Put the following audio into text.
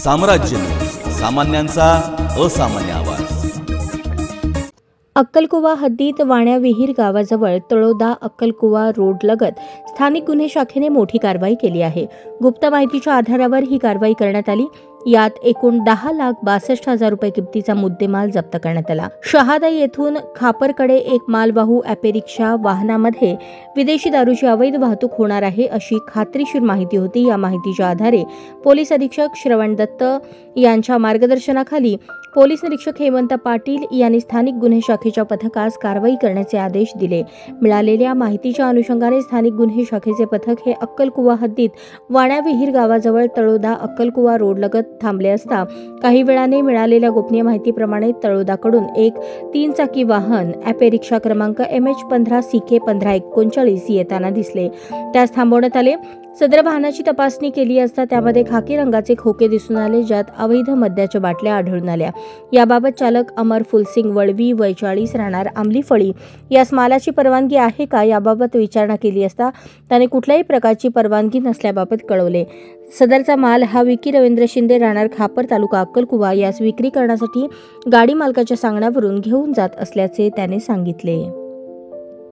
साम्राज्य, सामान्यांचा असामान्य आवाज। अक्कलकुवा हद्दीत वाण्या विहीर गावाजवळ तळोदा अक्कलकुवा रोड लगत स्थानिक गुन्हे शाखेने मोठी कारवाई केली आहे। गुप्त माहितीच्या आधारावर ही कारवाई करण्यात आली। यात एकूण 10,62,000 रुपये किमतीचा मुद्देमाल जप्त करण्यात आला। शहादा येथून खापरकडे एक मालवाहू ॲपेरिक्षा वाहनामध्ये विदेशी दारूची अवैध वाहतूक होणार आहे अशी खात्रीशीर माहिती होती। या माहितीच्या आधारे पोलीस अधीक्षक श्रवण दत्त यांच्या मार्गदर्शनाखाली पोलीस निरीक्षक हेमंत पाटील यांनी स्थानिक गुन्हे शाखेच्या पथकास कारवाई करण्याचे आदेश दिले। मिळालेल्या माहितीच्या अनुषंगाने स्थानिक गुन्हे शाखेचे पथक हे अक्कलकुवा हद्दीत वाण्या विहीर गावाजवळ तळोदा अक्कलकुवा रोड लगत थांबले असता काही वेळाने मिळालेल्या गोपनीय माहितीप्रमाणे तळोदाकडून एक 3 चाकी वाहन ॲपेरिक्षा क्रमांक MH15CK1539 येताना दिसले। त्यास थांबवण्यात आले। सदर वाहनाची तपासणी केली असता त्यामध्ये खाकी रंगाचे खोके दिसून आले, ज्यात अवैध मद्याच्या बाटल्या आढळून आल्या। याबाबत चालक अमर फुलसिंग वळवी वय 40 राहणार आंबलीफळी यास मालाची परवानगी आहे का याबाबत विचारणा केली असता त्याने कुठल्याही प्रकारची परवानगी नसल्याबाबत कळवले। सदरचा माल हा विकी रवींद्र शिंदे राहणार खापर तालुका अक्कलकुवा यास विक्री करण्यासाठी गाडी मालकाच्या सांगण्यावरून घेऊन जात असल्याचे त्याने सांगितले।